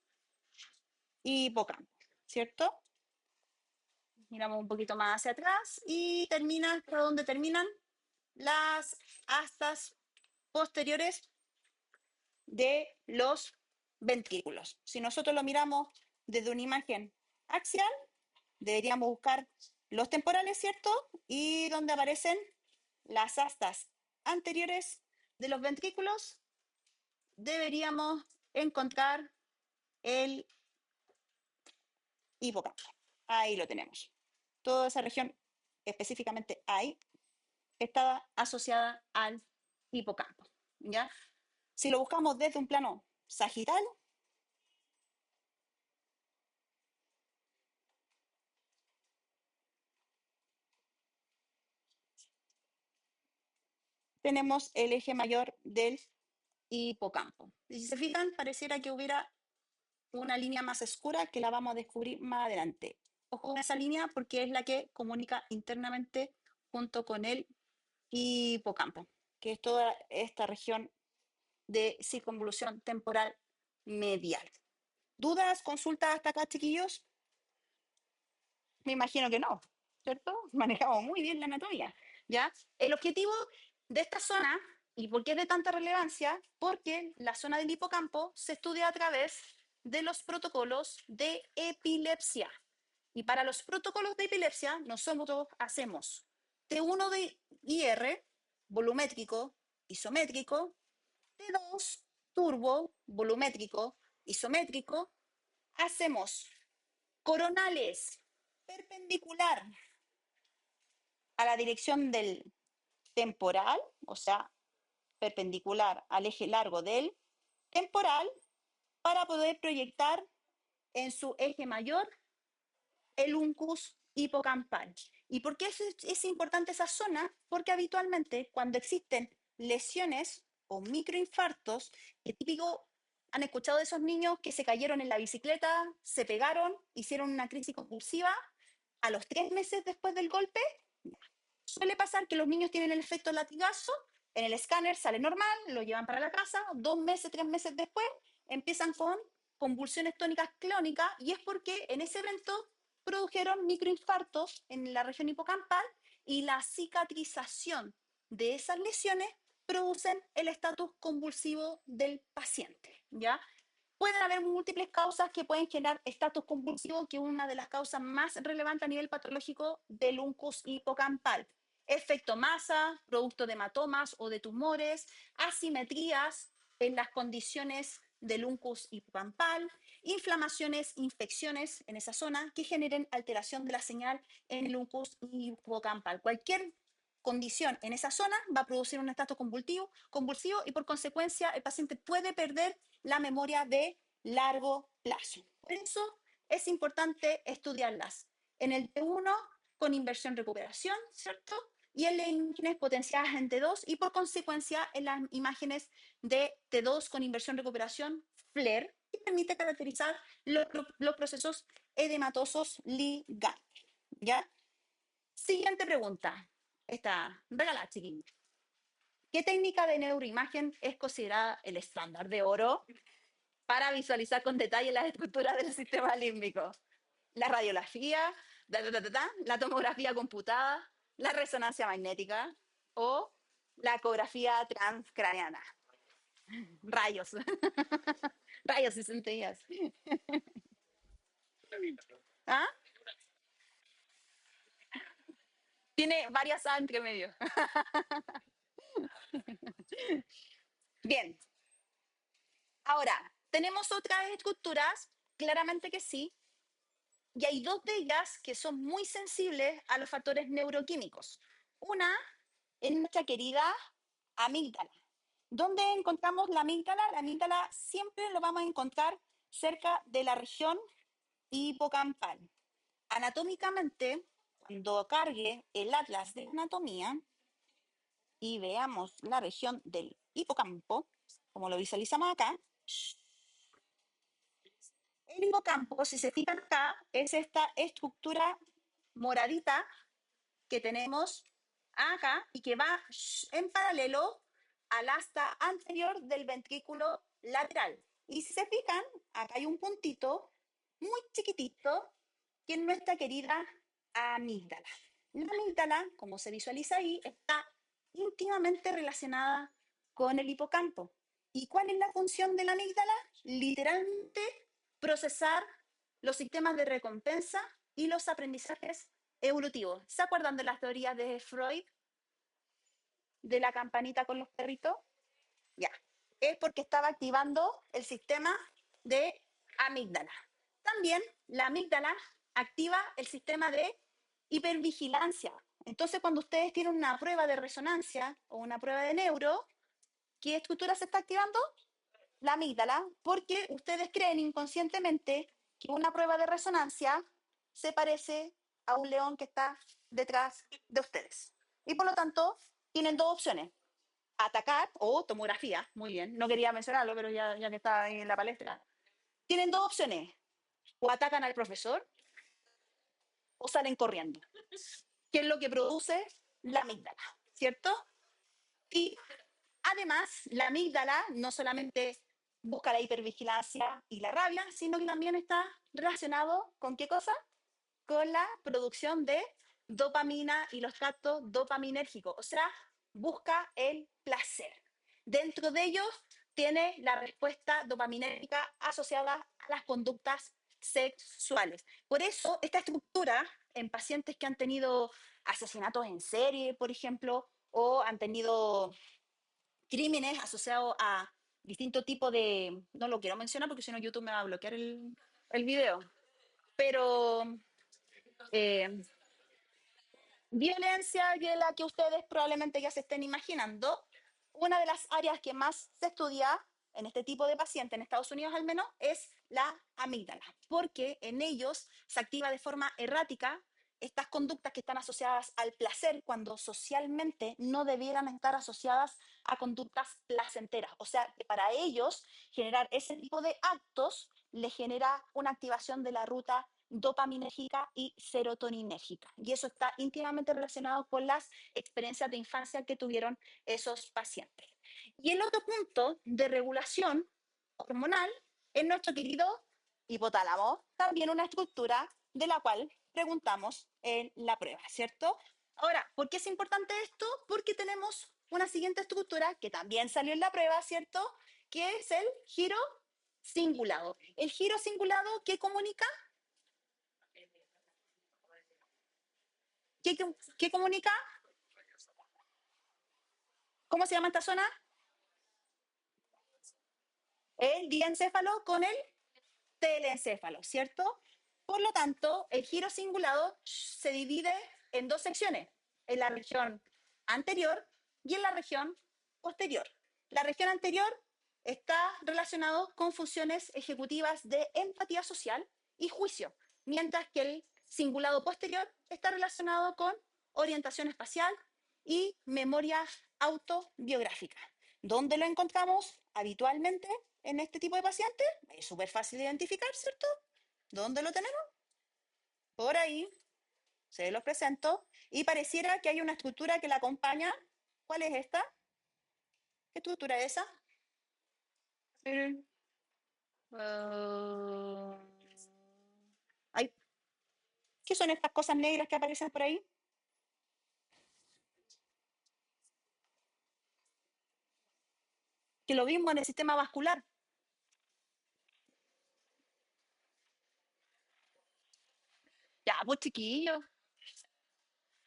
hipocampo, ¿cierto? Miramos un poquito más hacia atrás y termina hasta donde terminan las astas posteriores de los ventrículos. Si nosotros lo miramos desde una imagen axial, deberíamos buscar los temporales, ¿cierto? Y donde aparecen las astas anteriores de los ventrículos, deberíamos encontrar el hipocampo. Ahí lo tenemos. Toda esa región, específicamente ahí, está asociada al hipocampo. ¿Ya? Si lo buscamos desde un plano sagital, tenemos el eje mayor del hipocampo. Y si se fijan, pareciera que hubiera una línea más oscura que la vamos a descubrir más adelante. Ojo con esa línea porque es la que comunica internamente junto con el hipocampo, que es toda esta región de circunvolución temporal medial. ¿Dudas, consultas hasta acá, chiquillos? Me imagino que no, ¿cierto? Manejamos muy bien la anatomía, ¿ya? El objetivo de esta zona, ¿y por qué es de tanta relevancia? Porque la zona del hipocampo se estudia a través de los protocolos de epilepsia. Y para los protocolos de epilepsia, nosotros hacemos T1 de IR, volumétrico, isométrico, T2, turbo, volumétrico, isométrico, hacemos coronales perpendicular a la dirección del temporal, o sea, perpendicular al eje largo del temporal, para poder proyectar en su eje mayor el uncus hipocampal. ¿Y por qué es importante esa zona? Porque habitualmente cuando existen lesiones o microinfartos, es típico, han escuchado de esos niños que se cayeron en la bicicleta, se pegaron, hicieron una crisis convulsiva, a los 3 meses después del golpe, suele pasar que los niños tienen el efecto latigazo, en el escáner sale normal, lo llevan para la casa, 2 meses, 3 meses después, empiezan con convulsiones tónicas clónicas y es porque en ese evento produjeron microinfartos en la región hipocampal y la cicatrización de esas lesiones producen el estatus convulsivo del paciente, ¿ya? Pueden haber múltiples causas que pueden generar estatus convulsivo, que es una de las causas más relevantes a nivel patológico del uncus hipocampal. Efecto masa, producto de hematomas o de tumores, asimetrías en las condiciones del uncus hipocampal, inflamaciones, infecciones en esa zona que generen alteración de la señal en el uncus hipocampal. Cualquier condición en esa zona va a producir un estatus convulsivo y por consecuencia el paciente puede perder la memoria de largo plazo. Por eso es importante estudiarlas en el T1 con inversión-recuperación, ¿cierto? Y en las imágenes potenciadas en T2 y por consecuencia en las imágenes de T2 con inversión-recuperación FLAIR, que permite caracterizar los procesos edematosos ligantes. ¿Ya? Siguiente pregunta. Esta, regala, chiquillos. ¿Qué técnica de neuroimagen es considerada el estándar de oro para visualizar con detalle las estructuras del sistema límbico? La radiografía, la tomografía computada, la resonancia magnética o la ecografía transcraneana. Rayos, rayos y centellas. ¿Ah? Tiene varias A entre medio. Bien, ahora, ¿tenemos otras estructuras? Claramente que sí, y hay dos de ellas que son muy sensibles a los factores neuroquímicos. Una es nuestra querida amígdala. ¿Dónde encontramos la amígdala? La amígdala siempre lo vamos a encontrar cerca de la región hipocampal. Anatómicamente, cuando cargue el atlas de anatomía y veamos la región del hipocampo, como lo visualizamos acá, el hipocampo, si se fijan acá, es esta estructura moradita que tenemos acá y que va en paralelo al asta anterior del ventrículo lateral. Y si se fijan, acá hay un puntito muy chiquitito que es nuestra querida amígdala. La amígdala, como se visualiza ahí, está íntimamente relacionada con el hipocampo. ¿Y cuál es la función de la amígdala? Literalmente procesar los sistemas de recompensa y los aprendizajes evolutivos. ¿Se acuerdan de las teorías de Freud de la campanita con los perritos? Ya, es porque estaba activando el sistema de amígdala. También la amígdala activa el sistema de hipervigilancia. Entonces, cuando ustedes tienen una prueba de resonancia o una prueba de neuro, ¿qué estructura se está activando? La amígdala, porque ustedes creen inconscientemente que una prueba de resonancia se parece a un león que está detrás de ustedes. Y por lo tanto, tienen dos opciones: atacar o tomografía. Muy bien, no quería mencionarlo, pero ya que está ahí en la palestra. Tienen dos opciones: o atacan al profesor o salen corriendo, que es lo que produce la amígdala, ¿cierto? Y además, la amígdala no solamente busca la hipervigilancia y la rabia, sino que también está relacionado con qué cosa? Con la producción de dopamina y los tractos dopaminérgicos, o sea, busca el placer. Dentro de ellos tiene la respuesta dopaminérgica asociada a las conductas sexuales. Por eso, esta estructura en pacientes que han tenido asesinatos en serie, por ejemplo, o han tenido crímenes asociados a distintos tipos de... No lo quiero mencionar porque si no YouTube me va a bloquear el video. Pero eh, violencia que la que ustedes probablemente ya se estén imaginando, una de las áreas que más se estudia en este tipo de pacientes, en Estados Unidos al menos, es la amígdala, porque en ellos se activa de forma errática estas conductas que están asociadas al placer cuando socialmente no debieran estar asociadas a conductas placenteras. O sea, que para ellos generar ese tipo de actos le genera una activación de la ruta dopaminérgica y serotoninérgica. Y eso está íntimamente relacionado con las experiencias de infancia que tuvieron esos pacientes. Y el otro punto de regulación hormonal es nuestro querido hipotálamo, también una estructura de la cual preguntamos en la prueba, ¿cierto? Ahora, ¿por qué es importante esto? Porque tenemos una siguiente estructura que también salió en la prueba, ¿cierto? Que es el giro cingulado. El giro cingulado, ¿qué comunica? ¿Qué comunica? ¿Cómo se llama esta zona? El diencéfalo con el telencéfalo, ¿cierto? Por lo tanto, el giro cingulado se divide en dos secciones, en la región anterior y en la región posterior. La región anterior está relacionado con funciones ejecutivas de empatía social y juicio, mientras que el cingulado posterior está relacionado con orientación espacial y memoria autobiográfica. ¿Dónde lo encontramos habitualmente en este tipo de pacientes? Es súper fácil de identificar, ¿cierto? ¿Dónde lo tenemos? Por ahí, se los presento. Y pareciera que hay una estructura que la acompaña. ¿Cuál es esta? ¿Qué estructura es esa? El, uh, ay, ¿qué son estas cosas negras que aparecen por ahí? Que lo mismo en el sistema vascular. Ya, pues chiquillo.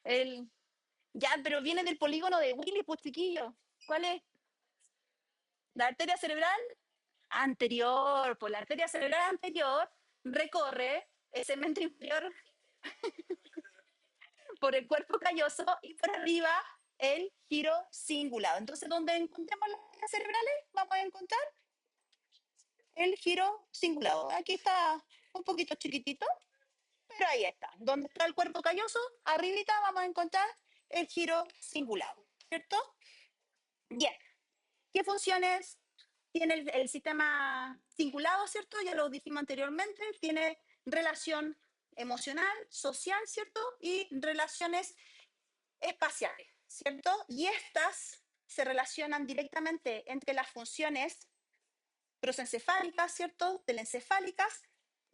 El, ya, pero viene del polígono de Willy, pues chiquillo. ¿Cuál es? La arteria cerebral anterior, pues la arteria cerebral anterior recorre el segmento inferior por el cuerpo calloso y por arriba el giro cingulado. Entonces, donde encontremos las arterias cerebrales, vamos a encontrar el giro cingulado. Aquí está un poquito chiquitito, pero ahí está. Donde está el cuerpo calloso, arribita vamos a encontrar el giro cingulado, ¿cierto? Bien. ¿Qué funciones tiene el sistema cingulado, cierto? Ya lo dijimos anteriormente, tiene relación emocional, social, ¿cierto? Y relaciones espaciales, ¿cierto? Y estas se relacionan directamente entre las funciones prosencefálicas, ¿cierto? Telencefálicas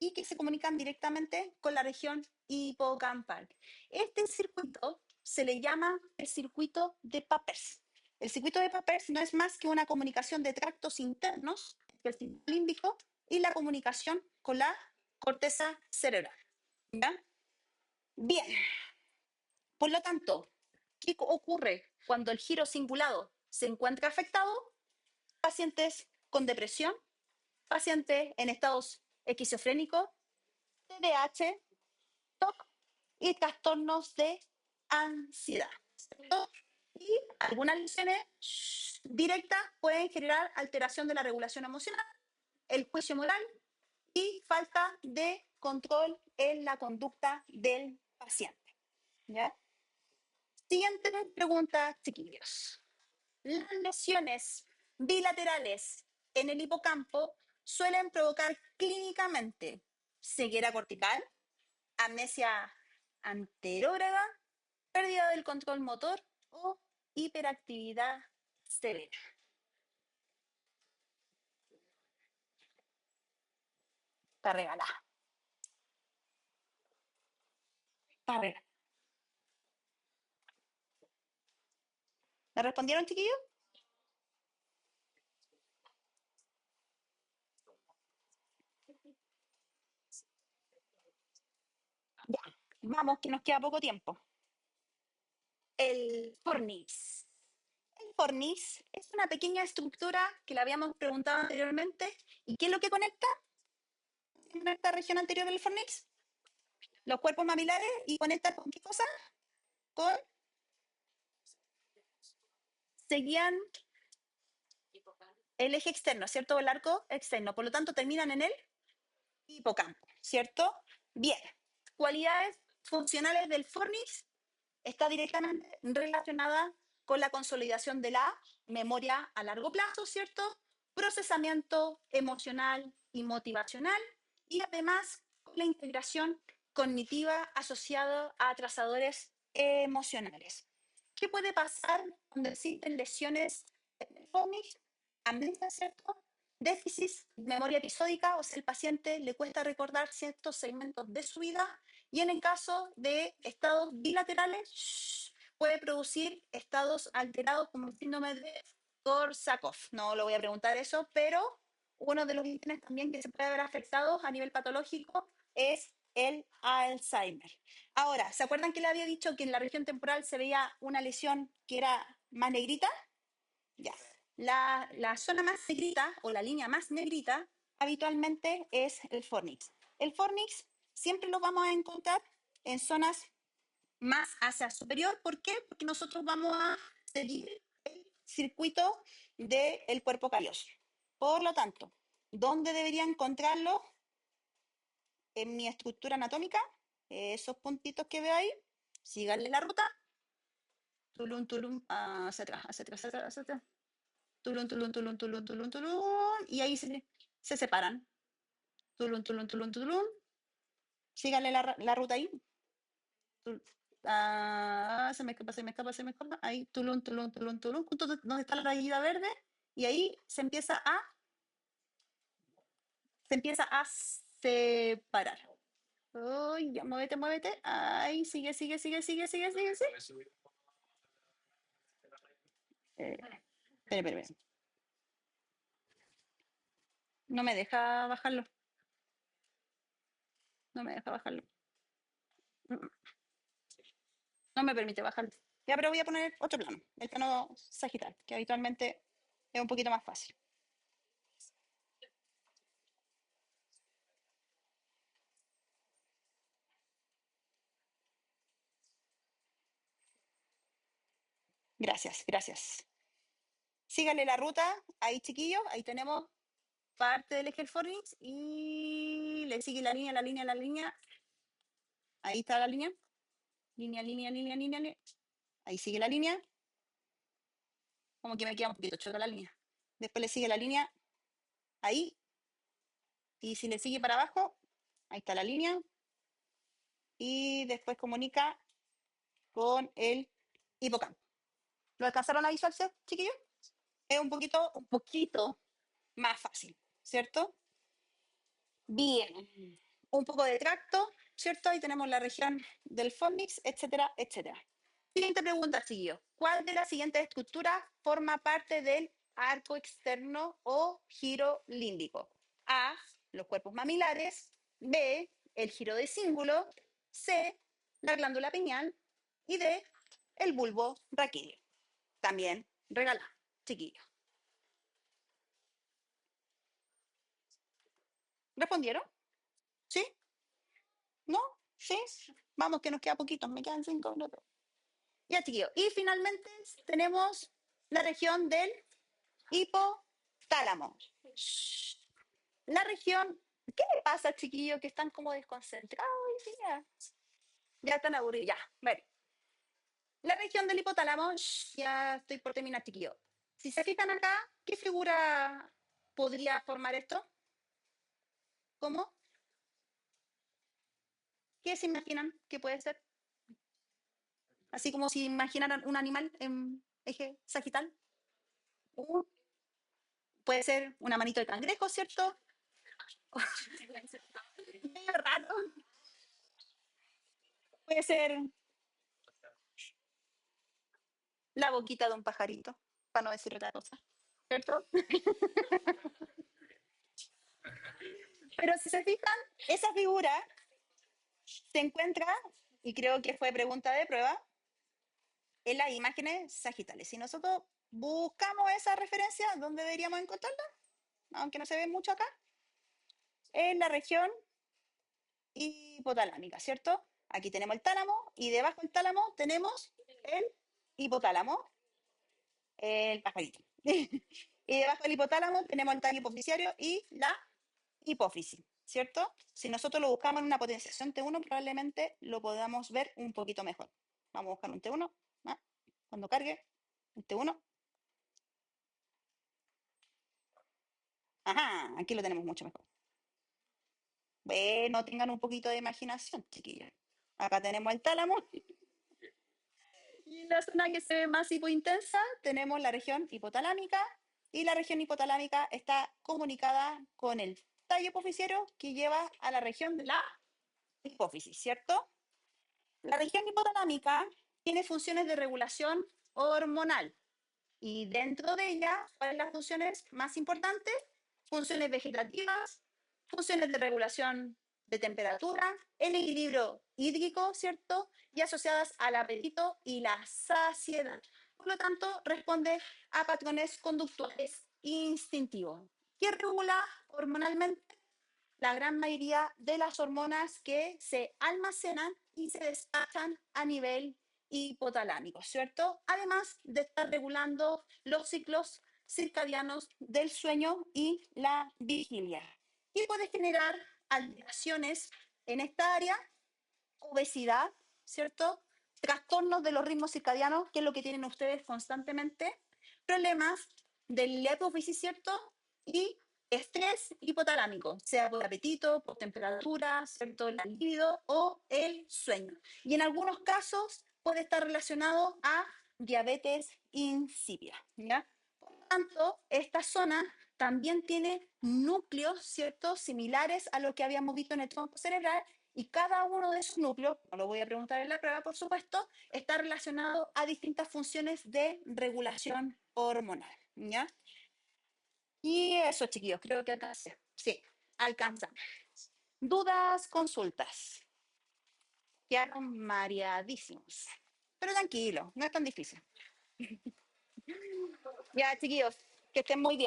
y que se comunican directamente con la región hipocampal. Este circuito se le llama el circuito de Papers. El circuito de Papers no es más que una comunicación de tractos internos entre el sistema límbico y la comunicación con la corteza cerebral. ¿Ya? Bien, por lo tanto, ¿qué ocurre cuando el giro cingulado se encuentra afectado? Pacientes con depresión, pacientes en estados esquizofrénicos, TDAH, TOC y trastornos de ansiedad. ¿Cierto? Y algunas lesiones directas pueden generar alteración de la regulación emocional, el juicio moral y falta de control en la conducta del paciente. ¿Ya? Siguiente pregunta, chiquillos. Las lesiones bilaterales en el hipocampo suelen provocar clínicamente ceguera cortical, amnesia anterógrada, pérdida del control motor o hiperactividad severa. Está regalada. Está regalada. ¿Me respondieron, chiquillos? Ya. Vamos, que nos queda poco tiempo. El fornix. El fornix es una pequeña estructura que le habíamos preguntado anteriormente. ¿Y qué es lo que conecta en esta región anterior del fornix? Los cuerpos mamilares y conecta con qué cosa? Con seguían el eje externo, ¿cierto? El arco externo. Por lo tanto, terminan en el hipocampo, ¿cierto? Bien. Cualidades funcionales del fornix está directamente relacionada con la consolidación de la memoria a largo plazo, ¿cierto? Procesamiento emocional y motivacional y además con la integración cognitiva asociada a atrasadores emocionales. ¿Qué puede pasar cuando existen lesiones telefónicas, amnesia, ¿cierto? Déficit de memoria episódica, o sea, el paciente le cuesta recordar ciertos segmentos de su vida Y en el caso de estados bilaterales, puede producir estados alterados como el síndrome de Korsakoff. No lo voy a preguntar eso, pero uno de los ítems también que se puede ver afectados a nivel patológico es el Alzheimer. Ahora, ¿se acuerdan que le había dicho que en la región temporal se veía una lesión que era más negrita? Ya. La zona más negrita o la línea más negrita habitualmente es el fornix. El fornix siempre lo vamos a encontrar en zonas más hacia superior. ¿Por qué? Porque nosotros vamos a seguir el circuito del cuerpo calloso. Por lo tanto, ¿dónde debería encontrarlo en mi estructura anatómica? Esos puntitos que veo ahí, síganle la ruta, tulum, tulum, hacia atrás, hacia atrás, hacia atrás, hacia atrás. Tulum, tulum, tulum, tulum, tulum, tulum, y ahí se separan. Tulum, tulum, tulum, tulum. Síganle la ruta ahí. Tul- se me escapa, se me escapa, se me escapa. Ahí, tulum, tulum, tulum, tulum, justo donde está la rayita verde, y ahí se empieza a separar. Uy, ya, muévete, muévete. Ahí, sigue, sigue, sigue, sigue, sigue, sigue, sigue. Espera, espera, espera. No me deja bajarlo. No me deja bajarlo. No me permite bajarlo. Ya, pero voy a poner otro plano, el plano sagital, que habitualmente es un poquito más fácil. Gracias, gracias. Sígale la ruta, ahí chiquillos, ahí tenemos parte del eje del fornix y le sigue la línea, la línea, la línea. Ahí está la línea. Línea, línea, línea, línea, línea. Ahí sigue la línea. Como que me queda un poquito chota la línea. Después le sigue la línea ahí. Y si le sigue para abajo, ahí está la línea. Y después comunica con el hipocampo. ¿Lo alcanzaron a visualizar, chiquillos? Es un poquito más fácil, ¿cierto? Bien, un poco de tracto, ¿cierto? Ahí tenemos la región del fornix, etcétera, etcétera. Siguiente pregunta, chiquillos. ¿Cuál de las siguientes estructuras forma parte del arco externo o giro límbico? A, los cuerpos mamilares. B, el giro de cíngulo. C, la glándula pineal. Y D, el bulbo raquídeo. También regala, chiquillos. ¿Respondieron? ¿Sí? ¿No? ¿Sí? Vamos, que nos queda poquito, me quedan 5 minutos. Ya, chiquillos. Y finalmente tenemos la región del hipotálamo. La región. ¿Qué le pasa, chiquillos, que están como desconcentrados hoy día? Ya están aburridos, ya. Bueno, la región del hipotálamo, ya estoy por terminar, chiquillos. Si se fijan acá, ¿qué figura podría formar esto? ¿Cómo? ¿Qué se imaginan que puede ser? Así como si imaginaran un animal en eje sagital. Uh, Puede ser una manito de cangrejo, ¿cierto? Medio raro. Puede ser la boquita de un pajarito, para no decir otra cosa, ¿cierto? Pero si se fijan, esa figura se encuentra, y creo que fue pregunta de prueba, en las imágenes sagitales. Si nosotros buscamos esa referencia, ¿dónde deberíamos encontrarla? Aunque no se ve mucho acá, en la región hipotalámica, ¿cierto? Aquí tenemos el tálamo y debajo del tálamo tenemos el hipotálamo, el pajarito. Y debajo del hipotálamo tenemos el tallo hipofisiario y la hipófisis, ¿cierto? Si nosotros lo buscamos en una potenciación T1, probablemente lo podamos ver un poquito mejor. Vamos a buscar un T1. ¿Ah? Cuando cargue, un T1. Ajá, aquí lo tenemos mucho mejor. Bueno, tengan un poquito de imaginación, chiquillos. Acá tenemos el tálamo. Y en la zona que se ve más hipointensa, tenemos la región hipotalámica. Y la región hipotalámica está comunicada con el tallo hipofisiario que lleva a la región de la hipófisis, ¿cierto? La región hipotalámica tiene funciones de regulación hormonal y dentro de ella, ¿cuáles son las funciones más importantes? Funciones vegetativas, funciones de regulación de temperatura, el equilibrio hídrico, ¿cierto? Y asociadas al apetito y la saciedad. Por lo tanto, responde a patrones conductuales instintivos. ¿Qué regula hormonalmente? La gran mayoría de las hormonas que se almacenan y se despachan a nivel hipotalámico, ¿cierto? Además de estar regulando los ciclos circadianos del sueño y la vigilia. Y puede generar alteraciones en esta área, obesidad, ¿cierto? Trastornos de los ritmos circadianos, que es lo que tienen ustedes constantemente, problemas del hipófisis, ¿cierto? Y estrés hipotalámico, sea por apetito, por temperatura, ¿cierto? La libido o el sueño. Y en algunos casos puede estar relacionado a diabetes insípida, ¿ya? Por lo tanto, esta zona también tiene núcleos, ¿cierto? Similares a lo que habíamos visto en el tronco cerebral, y cada uno de esos núcleos, no lo voy a preguntar en la prueba, por supuesto, está relacionado a distintas funciones de regulación hormonal, ¿ya? Y eso, chiquillos, creo que alcancé. Sí, alcanza. Dudas, consultas. Quedaron mareadísimos. Pero tranquilo, no es tan difícil. Ya, chiquillos, que estén muy bien.